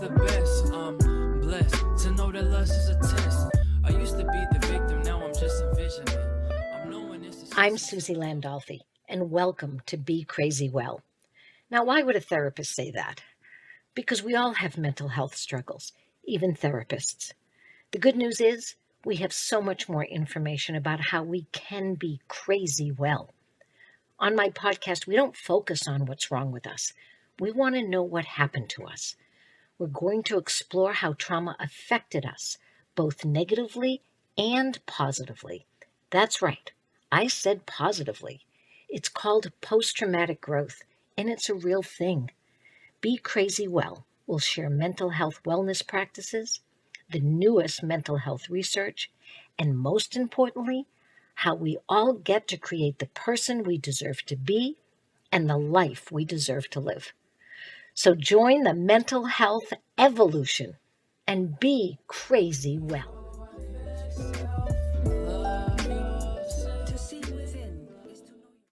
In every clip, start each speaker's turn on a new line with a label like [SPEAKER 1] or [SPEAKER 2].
[SPEAKER 1] the best. I'm blessed to know that lust is a test. I used to be the victim, now I'm just envisioning. I'm knowing this is.
[SPEAKER 2] I'm Suzi Landolfi, and welcome to Be Crazy Well. Now, why would a therapist say that? Because we all have mental health struggles, even therapists. The good news is we have so much more information about how we can be crazy well. On my podcast, we don't focus on what's wrong with us. We want to know what happened to us. We're going to explore how trauma affected us, both negatively and positively. That's right. I said positively. It's called post-traumatic growth, and it's a real thing. Be Crazy Well will share mental health wellness practices, the newest mental health research, and most importantly, how we all get to create the person we deserve to be and the life we deserve to live. So join the mental health evolution and be crazy well.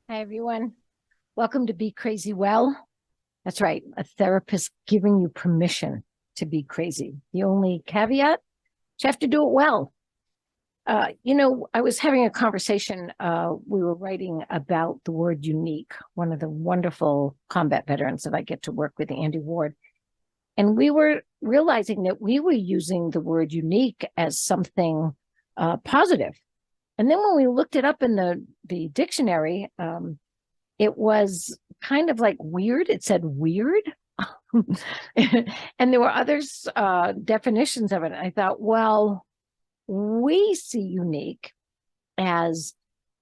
[SPEAKER 2] Hi, everyone. Welcome to Be Crazy Well. That's right, a therapist giving you permission to be crazy. The only caveat, you have to do it well. I was having a conversation, we were writing about the word unique, one of the wonderful combat veterans that I get to work with, Andy Ward. And we were realizing that we were using the word unique as something positive. And then when we looked it up in the dictionary, it was kind of like weird. It said weird. And there were other definitions of it. I thought, well, we see unique as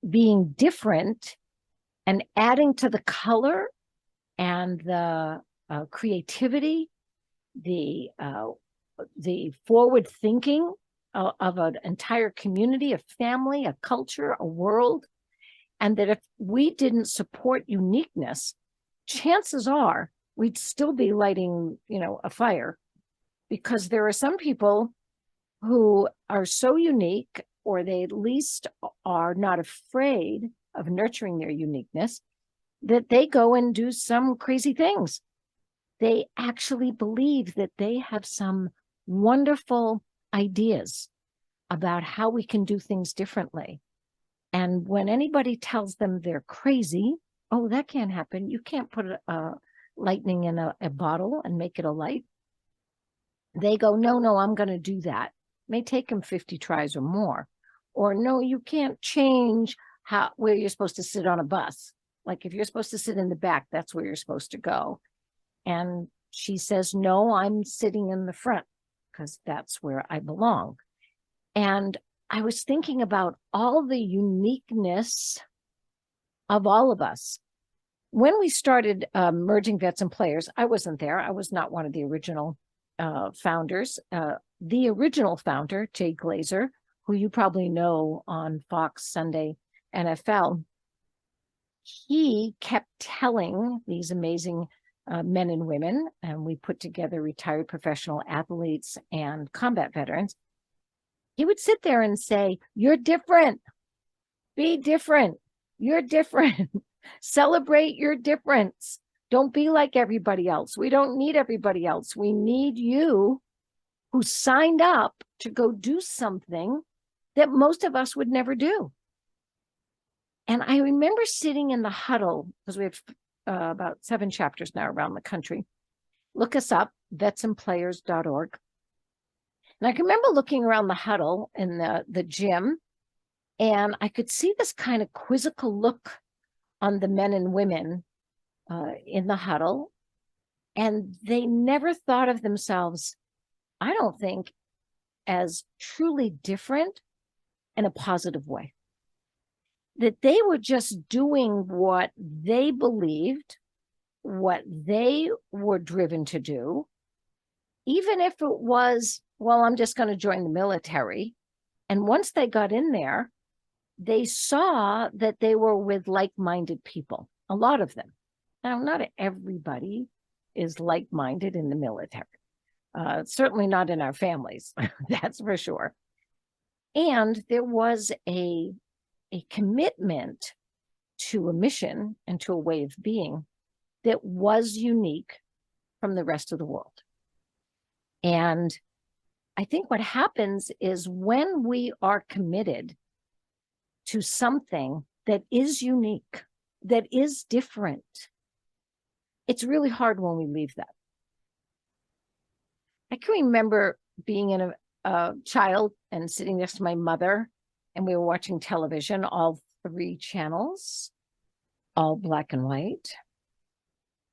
[SPEAKER 2] being different and adding to the color and the creativity, the forward thinking of an entire community, a family, a culture, a world. And that if we didn't support uniqueness, chances are we'd still be lighting, a fire, because there are some people who are so unique, or they at least are not afraid of nurturing their uniqueness, that they go and do some crazy things. They actually believe that they have some wonderful ideas about how we can do things differently. And when anybody tells them they're crazy, oh, that can't happen. You can't put lightning in a bottle and make it a light. They go, no, I'm going to do that. It may take them 50 tries or more. Or no, you can't change where you're supposed to sit on a bus. Like if you're supposed to sit in the back, that's where you're supposed to go. And she says, no, I'm sitting in the front because that's where I belong. And I was thinking about all the uniqueness of all of us. When we started merging vets and players, I wasn't there. I was not one of the original founders. The original founder, Jay Glazer, who you probably know on Fox Sunday NFL, he kept telling these amazing men and women, and we put together retired professional athletes and combat veterans. He would sit there and say, you're different. Be different. You're different. Celebrate your difference. Don't be like everybody else. We don't need everybody else. We need you who signed up to go do something that most of us would never do. And I remember sitting in the huddle, because we have about 7 chapters now around the country. Look us up, vetsandplayers.org. And I can remember looking around the huddle in the gym, and I could see this kind of quizzical look on the men and women in the huddle. And they never thought of themselves, I don't think, as truly different in a positive way. That they were just doing what they believed, what they were driven to do, even if it was, well, I'm just going to join the military. And once they got in there, they saw that they were with like-minded people, a lot of them. Now, not everybody is like-minded in the military. Certainly not in our families, that's for sure. And there was a commitment to a mission and to a way of being that was unique from the rest of the world. And I think what happens is when we are committed to something that is unique, that is different, it's really hard when we leave that. I can remember being in a child and sitting next to my mother, and we were watching television, all 3 channels, all black and white.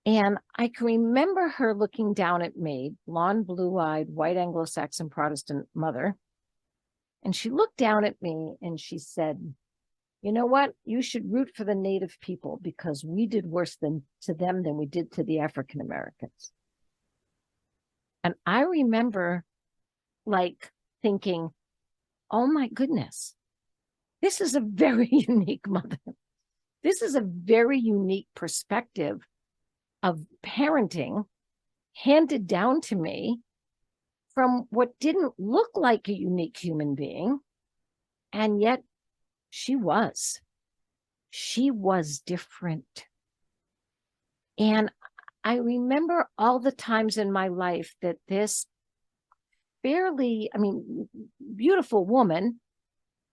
[SPEAKER 2] And I can remember her looking down at me, blonde, blue-eyed, white Anglo-Saxon Protestant mother. And she looked down at me and she said, you know what? You should root for the Native people because we did worse to them than we did to the African Americans. And I remember like thinking, oh my goodness, this is a very unique mother. This is a very unique perspective of parenting handed down to me from what didn't look like a unique human being. And yet she was different. And I remember all the times in my life that this beautiful woman,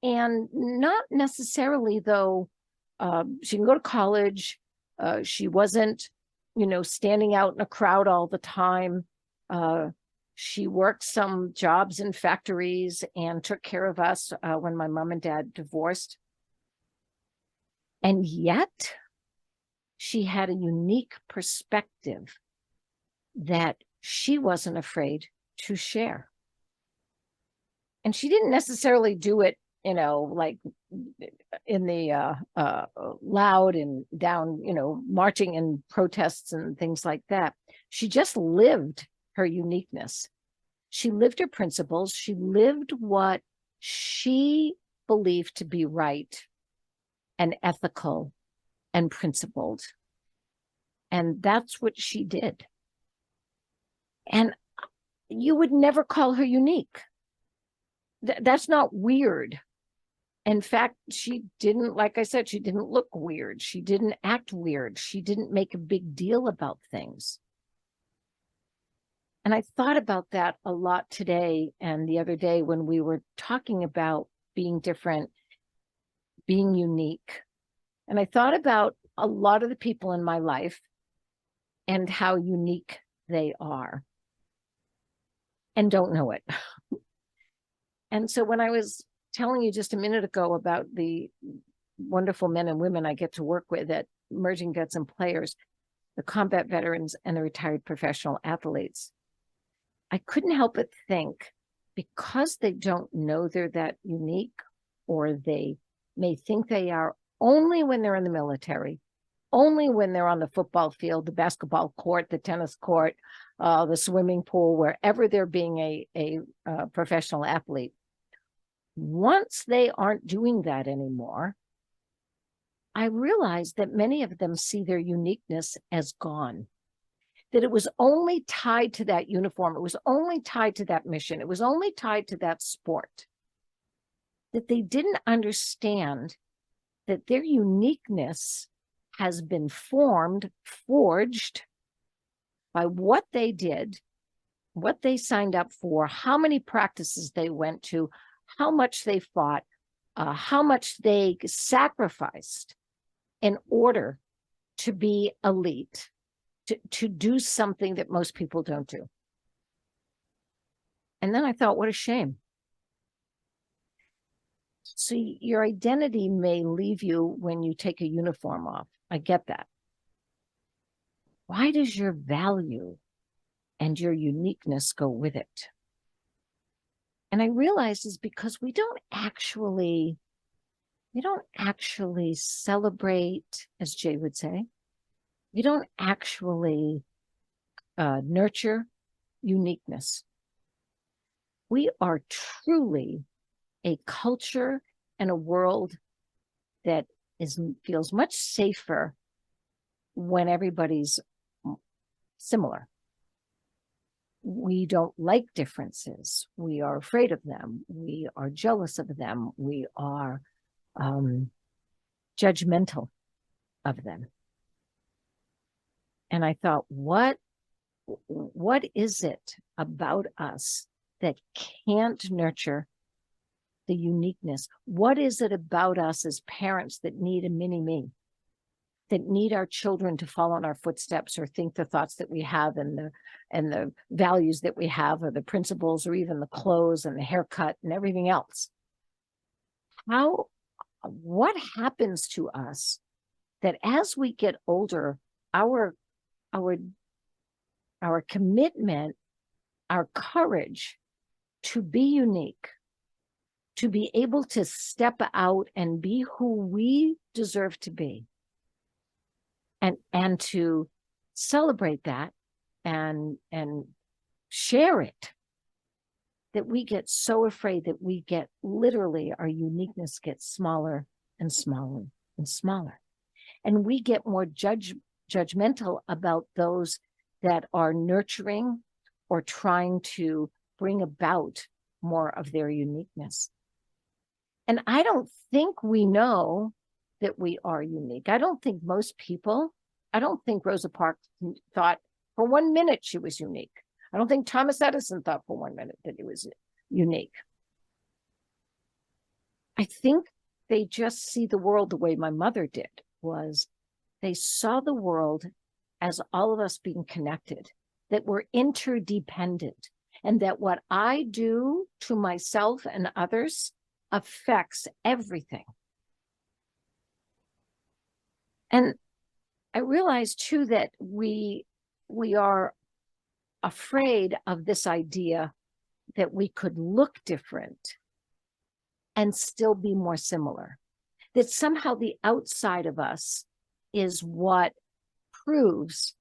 [SPEAKER 2] and not necessarily though, she can go to college. She wasn't, standing out in a crowd all the time. She worked some jobs in factories and took care of us when my mom and dad divorced. And yet she had a unique perspective that she wasn't afraid to share. And she didn't necessarily do it, like in the loud and down, marching and protests and things like that. She just lived her uniqueness. She lived her principles. She lived what she believed to be right and ethical and principled. And that's what she did. And you would never call her unique. That's not weird. In fact, she didn't, like I said, she didn't look weird. She didn't act weird. She didn't make a big deal about things. And I thought about that a lot today and the other day when we were talking about being different, being unique. And I thought about a lot of the people in my life and how unique they are and don't know it. And so when I was telling you just a minute ago about the wonderful men and women I get to work with at Emerging Vets and Players, the combat veterans and the retired professional athletes, I couldn't help but think, because they don't know they're that unique, or they may think they are only when they're in the military, only when they're on the football field, the basketball court, the tennis court, the swimming pool, wherever they're being a professional athlete. Once they aren't doing that anymore, I realized that many of them see their uniqueness as gone, that it was only tied to that uniform. It was only tied to that mission. It was only tied to that sport, that they didn't understand that their uniqueness has been forged by what they did, what they signed up for, how many practices they went to, how much they fought, how much they sacrificed in order to be elite, to do something that most people don't do. And then I thought, what a shame. So your identity may leave you when you take a uniform off. I get that. Why does your value and your uniqueness go with it? And I realized it's because we don't actually celebrate, as Jay would say. We don't actually nurture uniqueness. We are truly a culture and a world that feels much safer when everybody's similar. We don't like differences. We are afraid of them. We are jealous of them. We are judgmental of them. And I thought, what is it about us that can't nurture the uniqueness? What is it about us as parents that need a mini me, that need our children to follow in our footsteps or think the thoughts that we have and the values that we have, or the principles, or even the clothes and the haircut and everything else? What happens to us that as we get older, our commitment, our courage to be unique, to be able to step out and be who we deserve to be, and to celebrate that and share it, that we get so afraid that we get literally, our uniqueness gets smaller and smaller and smaller. And we get more judgmental about those that are nurturing or trying to bring about more of their uniqueness. And I don't think we know that we are unique. I don't think most people, I don't think Rosa Parks thought for 1 minute she was unique. I don't think Thomas Edison thought for 1 minute that he was unique. I think they just see the world the way my mother did, was they saw the world as all of us being connected, that we're interdependent, and that what I do to myself and others affects everything. And I realized too that we are afraid of this idea that we could look different and still be more similar, that somehow the outside of us is what proves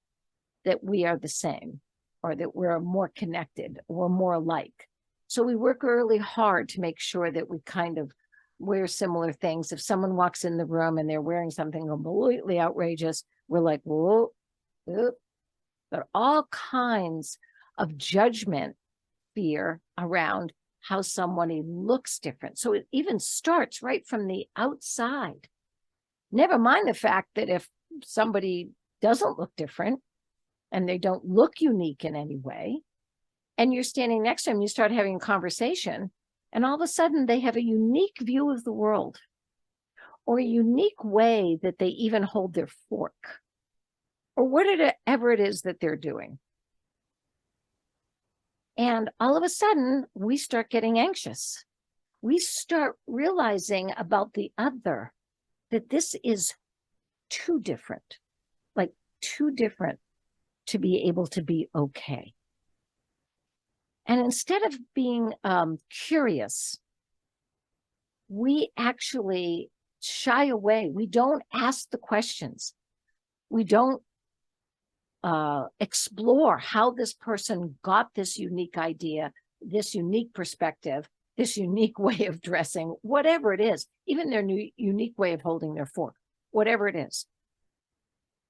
[SPEAKER 2] that we are the same, or that we're more connected or more alike. So we work really hard to make sure that we kind of wear similar things. If someone walks in the room and they're wearing something completely outrageous, we're like, whoa, whoa. There are all kinds of judgment, fear around how somebody looks different. So it even starts right from the outside. Never mind the fact that if somebody doesn't look different and they don't look unique in any way, and you're standing next to them, you start having a conversation, and all of a sudden they have a unique view of the world, or a unique way that they even hold their fork, or whatever it is that they're doing. And all of a sudden, we start getting anxious. We start realizing about the other, that this is too different, like too different to be able to be okay. And instead of being curious, we actually shy away. We don't ask the questions. We don't explore how this person got this unique idea, this unique perspective, this unique way of dressing, whatever it is, even their new unique way of holding their fork, whatever it is.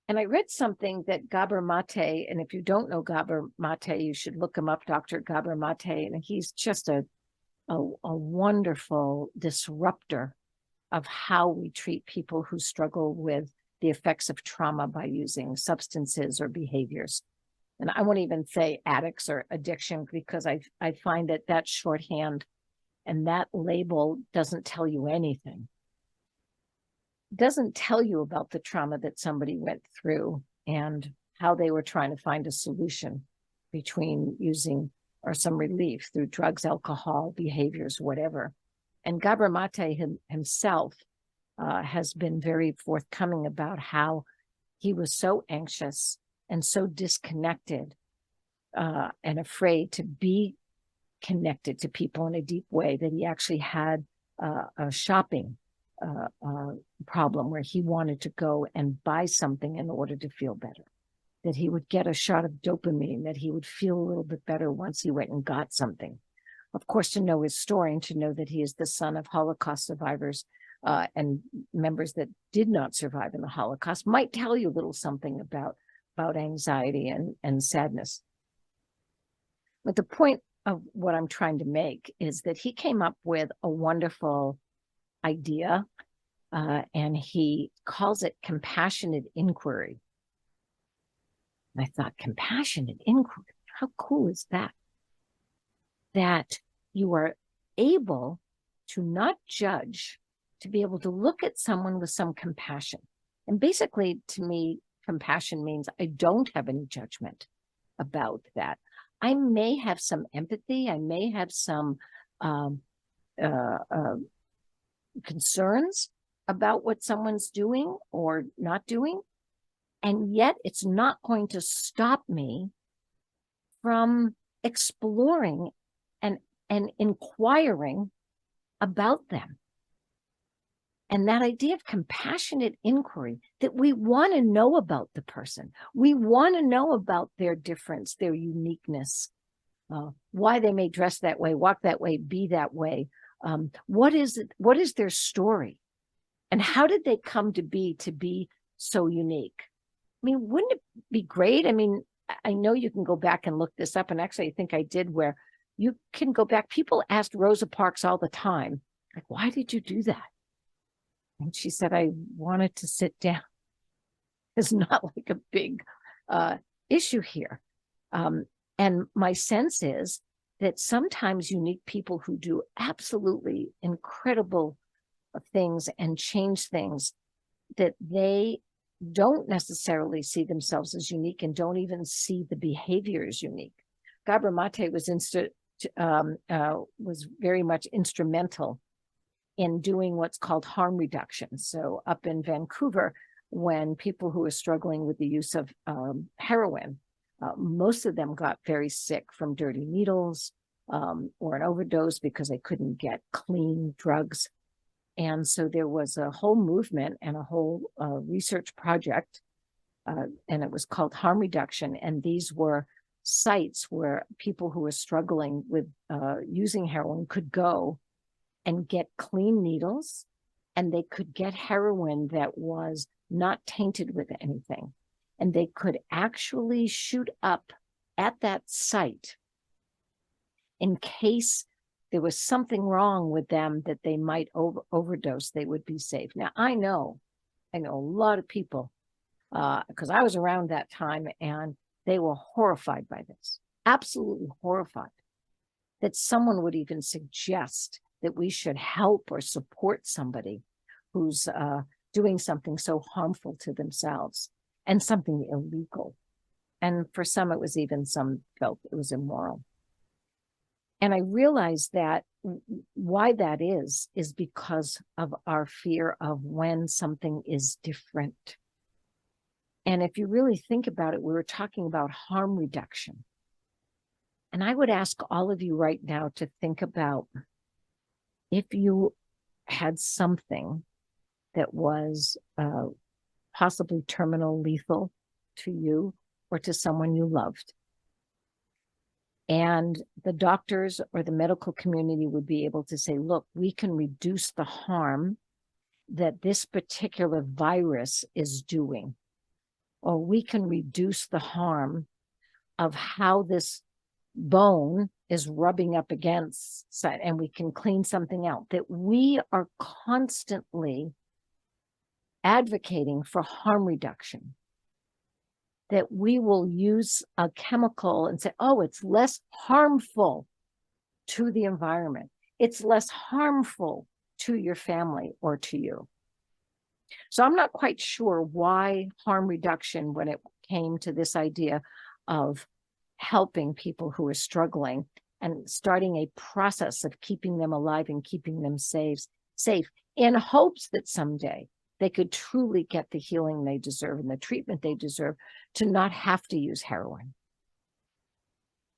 [SPEAKER 2] And I read something that Gabor Mate, and if you don't know Gabor Mate, you should look him up, Dr. Gabor Mate, and he's just a wonderful disruptor of how we treat people who struggle with the effects of trauma by using substances or behaviors. And I won't even say addicts or addiction, because I find that shorthand and that label doesn't tell you anything. It doesn't tell you about the trauma that somebody went through and how they were trying to find a solution between using or some relief through drugs, alcohol, behaviors, whatever. And Gabor Mate himself has been very forthcoming about how he was so anxious and so disconnected and afraid to be connected to people in a deep way that he actually had a shopping problem where he wanted to go and buy something in order to feel better, that he would get a shot of dopamine, that he would feel a little bit better once he went and got something. Of course, to know his story and to know that he is the son of Holocaust survivors and members that did not survive in the Holocaust might tell you a little something about anxiety and sadness. But the point of what I'm trying to make is that he came up with a wonderful idea, and he calls it compassionate inquiry. And I thought, compassionate inquiry, how cool is that? that you are able to not judge, to be able to look at someone with some compassion. And basically, to me, compassion means I don't have any judgment about that. I may have some empathy. I may have some concerns about what someone's doing or not doing. And yet it's not going to stop me from exploring and inquiring about them. And that idea of compassionate inquiry, that we want to know about the person. We want to know about their difference, their uniqueness, why they may dress that way, walk that way, be that way. What is it? What is their story? And how did they come to be so unique? I mean, wouldn't it be great? I mean, I know you can go back and look this up. And actually, I think I did, where you can go back. People asked Rosa Parks all the time, like, why did you do that? And she said, I wanted to sit down. It's not like a big issue here. And my sense is that sometimes unique people who do absolutely incredible things and change things, that they don't necessarily see themselves as unique and don't even see the behavior as unique. Gabor Mate was very instrumental instrumental in doing what's called harm reduction. So up in Vancouver, when people who were struggling with the use of heroin, most of them got very sick from dirty needles or an overdose because they couldn't get clean drugs. And so there was a whole movement and a whole research project, and it was called harm reduction. And these were sites where people who were struggling with using heroin could go and get clean needles, and they could get heroin that was not tainted with anything. And they could actually shoot up at that site in case there was something wrong with them that they might overdose, they would be safe. Now, I know a lot of people, because I was around that time, and they were horrified by this, absolutely horrified that someone would even suggest that we should help or support somebody who's doing something so harmful to themselves and something illegal. And for some, it was even, some felt it was immoral. And I realized that why that is because of our fear of when something is different. And if you really think about it, we were talking about harm reduction. And I would ask all of you right now to think about, if you had something that was possibly terminal lethal to you or to someone you loved, and the doctors or the medical community would be able to say, look, we can reduce the harm that this particular virus is doing, or we can reduce the harm of how this bone is rubbing up against, and we can clean something out, that we are constantly advocating for harm reduction, that we will use a chemical and say, oh, it's less harmful to the environment. It's less harmful to your family or to you. So I'm not quite sure why harm reduction, when it came to this idea of helping people who are struggling and starting a process of keeping them alive and keeping them safe, in hopes that someday they could truly get the healing they deserve and the treatment they deserve, to not have to use heroin.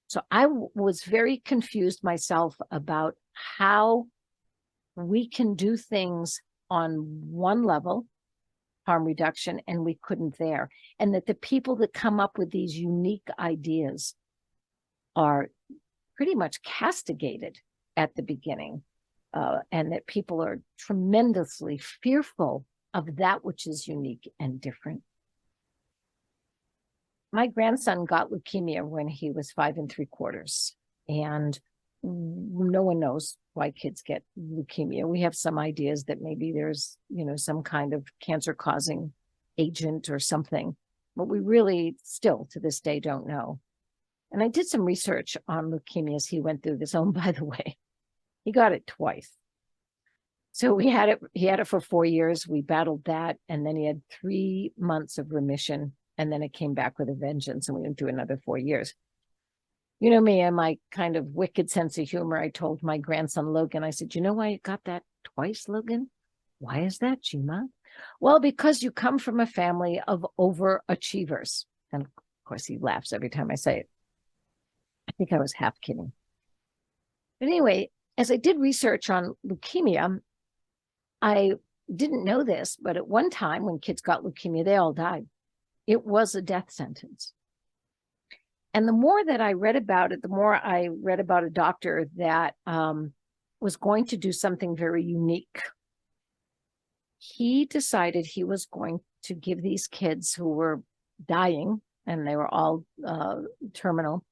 [SPEAKER 2] So I was very confused myself about how we can do things on one level, harm reduction, and we couldn't there. And that the people that come up with these unique ideas are pretty much castigated at the beginning, and that people are tremendously fearful of that which is unique and different. My grandson got leukemia when he was 5 3/4, and no one knows why kids get leukemia. We have some ideas that maybe there's, some kind of cancer-causing agent or something, but we really still to this day don't know. And I did some research on leukemias he went through this. Oh, by the way, he got it twice. So he had it for 4 years. We battled that. And then he had 3 months of remission. And then it came back with a vengeance. And we went through another 4 years. You know me and my kind of wicked sense of humor. I told my grandson, Logan, I said, you know why you got that twice, Logan? Why is that, Gima? Well, because you come from a family of overachievers. And of course, he laughs every time I say it. I think I was half kidding. But anyway, as I did research on leukemia, I didn't know this, but at one time when kids got leukemia, they all died. It was a death sentence. And the more that I read about it, the more I read about a doctor that was going to do something very unique. He decided he was going to give these kids who were dying, and they were all terminal,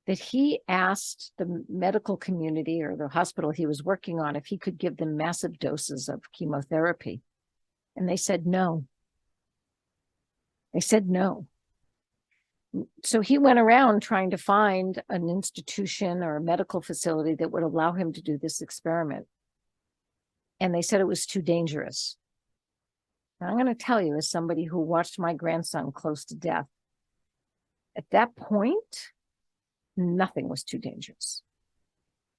[SPEAKER 2] that he asked the medical community or the hospital he was working on if he could give them massive doses of chemotherapy. And they said no. They said no. So he went around trying to find an institution or a medical facility that would allow him to do this experiment. And they said it was too dangerous. And I'm going to tell you, as somebody who watched my grandson close to death, at that point, nothing was too dangerous.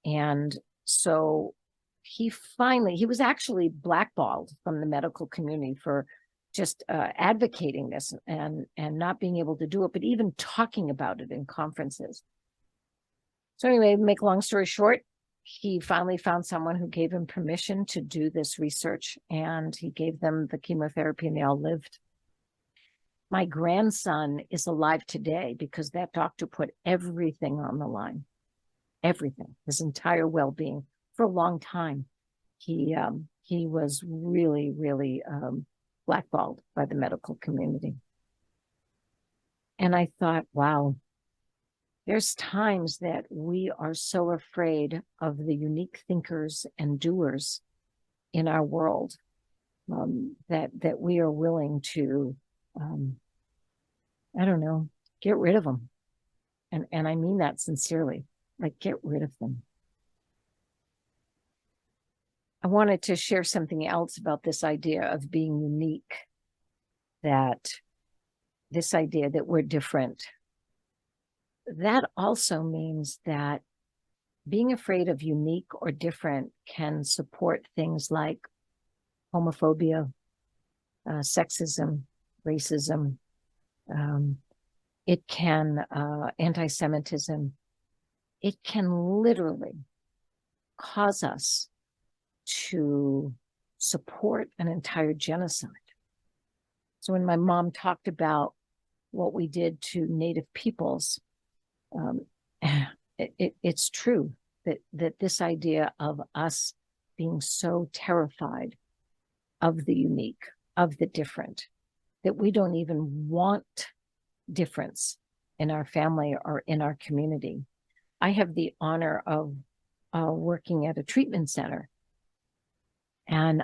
[SPEAKER 2] And so he was actually blackballed from the medical community for just advocating this and not being able to do it, but even talking about it in conferences. So anyway, make a long story short, he finally found someone who gave him permission to do this research, and he gave them the chemotherapy and they all lived. My grandson is alive today because that doctor put everything on the line, everything, his entire well-being for a long time. He was really, really blackballed by the medical community. And I thought, wow, there's times that we are so afraid of the unique thinkers and doers in our world that we are willing to, I don't know, get rid of them. And I mean that sincerely, like get rid of them. I wanted to share something else about this idea of being unique, that this idea that we're different. That also means that being afraid of unique or different can support things like homophobia, sexism, racism. It can, anti-Semitism. It can literally cause us to support an entire genocide. So when my mom talked about what we did to Native peoples, it's true that this idea of us being so terrified of the unique, of the different, that we don't even want difference in our family or in our community. I have the honor of working at a treatment center. And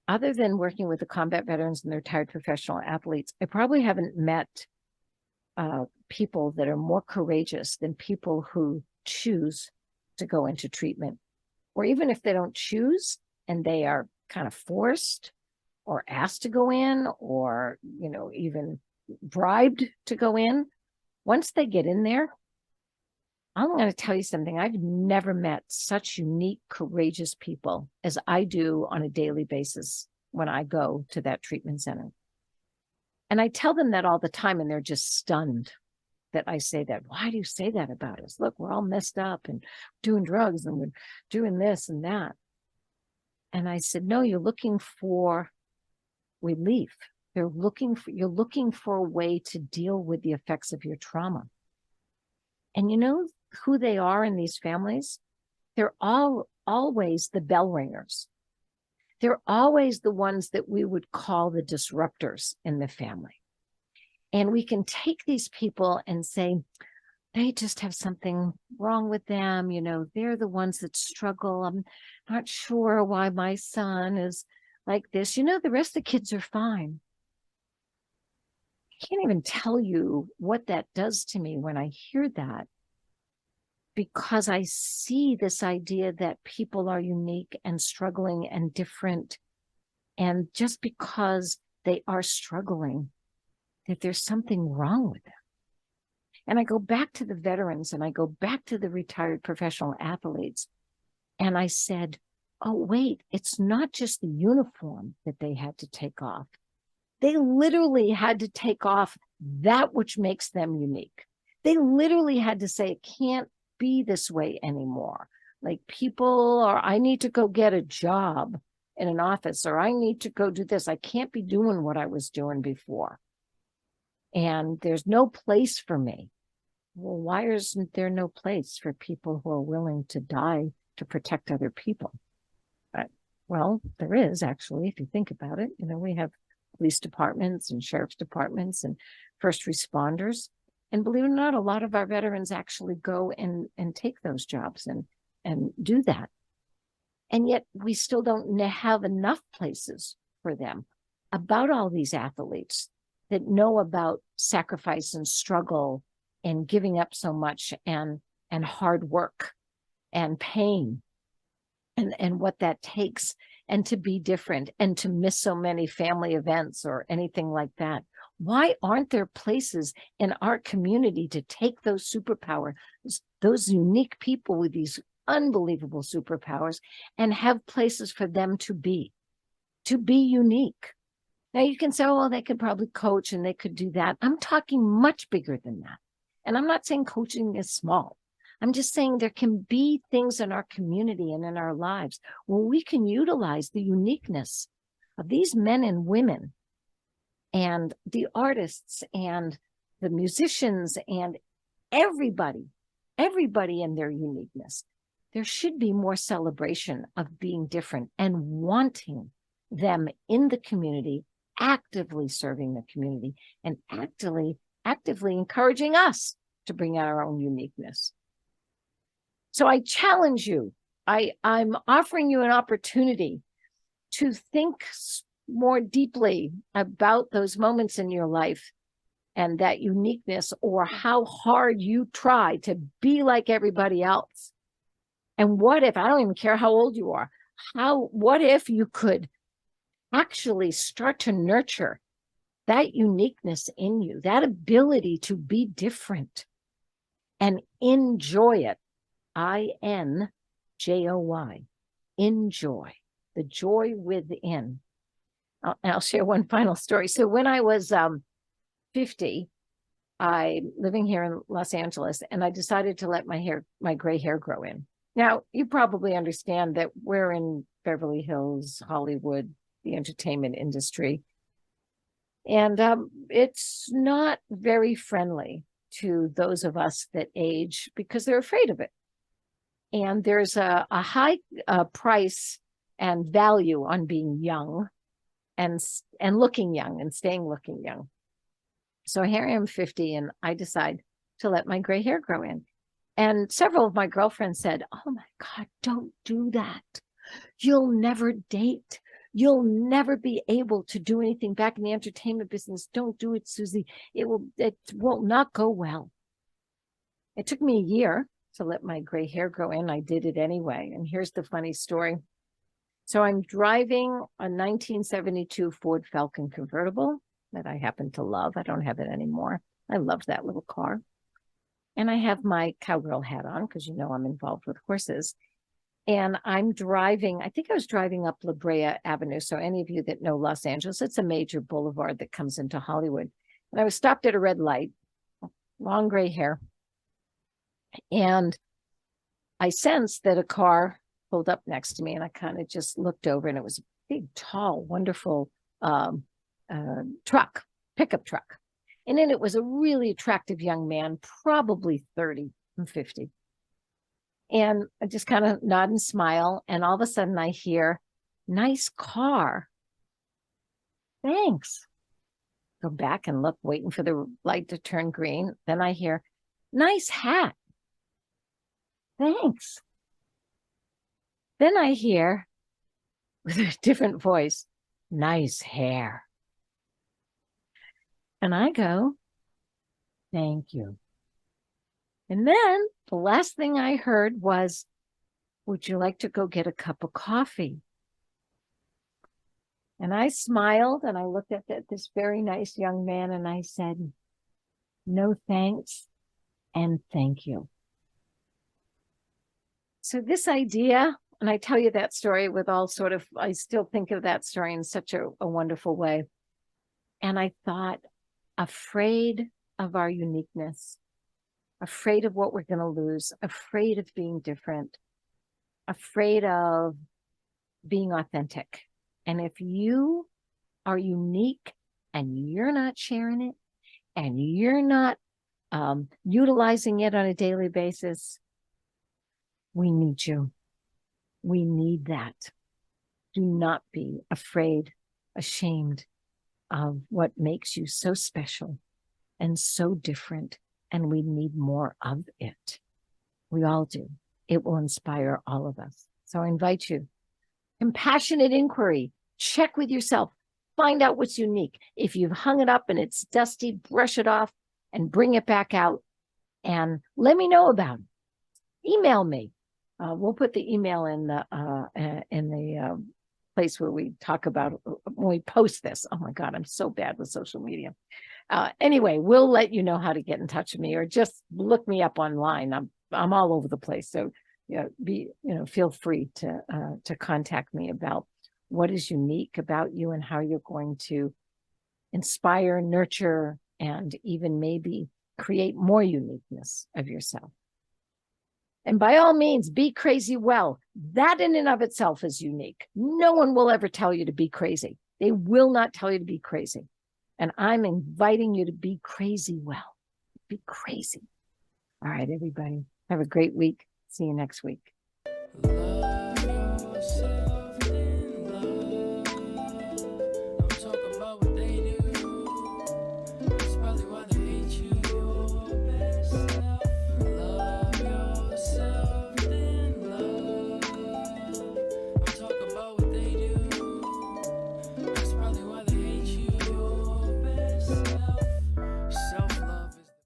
[SPEAKER 2] other than working with the combat veterans and the retired professional athletes, I probably haven't met people that are more courageous than people who choose to go into treatment. Or even if they don't choose and they are kind of forced or asked to go in, or, even bribed to go in, once they get in there, I'm going to tell you something. I've never met such unique, courageous people as I do on a daily basis when I go to that treatment center. And I tell them that all the time, and they're just stunned that I say that. Why do you say that about us? Look, we're all messed up and doing drugs and we're doing this and that. And I said, no, you're looking for relief. You're looking for a way to deal with the effects of your trauma. And you know who they are in these families? They're always the bell ringers. They're always the ones that we would call the disruptors in the family. And we can take these people and say, they just have something wrong with them. They're the ones that struggle. I'm not sure why my son is like this. The rest of the kids are fine. can't even tell you what that does to me when I hear that, because I see this idea that people are unique and struggling and different. And just because they are struggling, that there's something wrong with them. And I go back to the veterans and I go back to the retired professional athletes. And I said, oh, wait, it's not just the uniform that they had to take off. They literally had to take off that which makes them unique. They literally had to say, it can't be this way anymore. Like people are, I need to go get a job in an office, or I need to go do this. I can't be doing what I was doing before. And there's no place for me. Well, why isn't there no place for people who are willing to die to protect other people? Well, there is actually, if you think about it. You know, we have police departments and sheriff's departments and first responders. And believe it or not, a lot of our veterans actually go and take those jobs and do that. And yet we still don't have enough places for them. About all these athletes that know about sacrifice and struggle and giving up so much and hard work and pain and what that takes, and to be different and to miss so many family events or anything like that. Why aren't there places in our community to take those superpowers, those unique people with these unbelievable superpowers, and have places for them to be unique? Now you can say, oh, well, they could probably coach and they could do that. I'm talking much bigger than that. And I'm not saying coaching is small. I'm just saying there can be things in our community and in our lives where we can utilize the uniqueness of these men and women and the artists and the musicians and everybody in their uniqueness. There should be more celebration of being different and wanting them in the community, actively serving the community, and actively encouraging us to bring out our own uniqueness. So I challenge you. I'm offering you an opportunity to think more deeply about those moments in your life and that uniqueness, or how hard you try to be like everybody else. And what if, I don't even care how old you are, what if you could actually start to nurture that uniqueness in you, that ability to be different, and enjoy it. INJOY, enjoy, the joy within. And I'll share one final story. So when I was 50, I'm living here in Los Angeles, and I decided to let my gray hair grow in. Now, you probably understand that we're in Beverly Hills, Hollywood, the entertainment industry. And it's not very friendly to those of us that age because they're afraid of it. And there's a high price and value on being young and looking young and staying looking young. So here I am 50, and I decide to let my gray hair grow in. And several of my girlfriends said, oh my God, don't do that. You'll never date. You'll never be able to do anything back in the entertainment business. Don't do it, Suzi. It will not go well. It took me a year to let my gray hair grow in. I did it anyway. And here's the funny story. So I'm driving a 1972 Ford Falcon convertible that I happen to love. I don't have it anymore. I loved that little car. And I have my cowgirl hat on because you know I'm involved with horses. And I'm driving, I think I was driving up La Brea Avenue. So any of you that know Los Angeles, it's a major boulevard that comes into Hollywood. And I was stopped at a red light, long gray hair. And I sensed that a car pulled up next to me, and I kind of just looked over, and it was a big, tall, wonderful truck, pickup truck. And then it was a really attractive young man, probably 30 and 50. And I just kind of nod and smile. And all of a sudden I hear, nice car. Thanks. Go back and look, waiting for the light to turn green. Then I hear, nice hat. Thanks. Then I hear, with a different voice, nice hair. And I go, thank you. And then the last thing I heard was, would you like to go get a cup of coffee? And I smiled and I looked at this very nice young man and I said, no thanks and thank you. So this idea, and I tell you that story with all sort of, I still think of that story in such a wonderful way. And I thought, afraid of our uniqueness, afraid of what we're going to lose, afraid of being different, afraid of being authentic. And if you are unique and you're not sharing it and you're not utilizing it on a daily basis, we need you. We need that. Do not be afraid, ashamed of what makes you so special and so different. And we need more of it. We all do. It will inspire all of us. So I invite you. Compassionate inquiry. Check with yourself. Find out what's unique. If you've hung it up and it's dusty, brush it off and bring it back out and let me know about it. Email me. We'll put the email in the place where we talk about when we post this. Oh my God, I'm so bad with social media. Anyway, we'll let you know how to get in touch with me, or just look me up online. I'm all over the place. So feel free to contact me about what is unique about you and how you're going to inspire, nurture, and even maybe create more uniqueness of yourself. And by all means, be crazy well. That in and of itself is unique. No one will ever tell you to be crazy. They will not tell you to be crazy. And I'm inviting you to be crazy well. Be crazy. All right, everybody. Have a great week. See you next week.
[SPEAKER 1] Love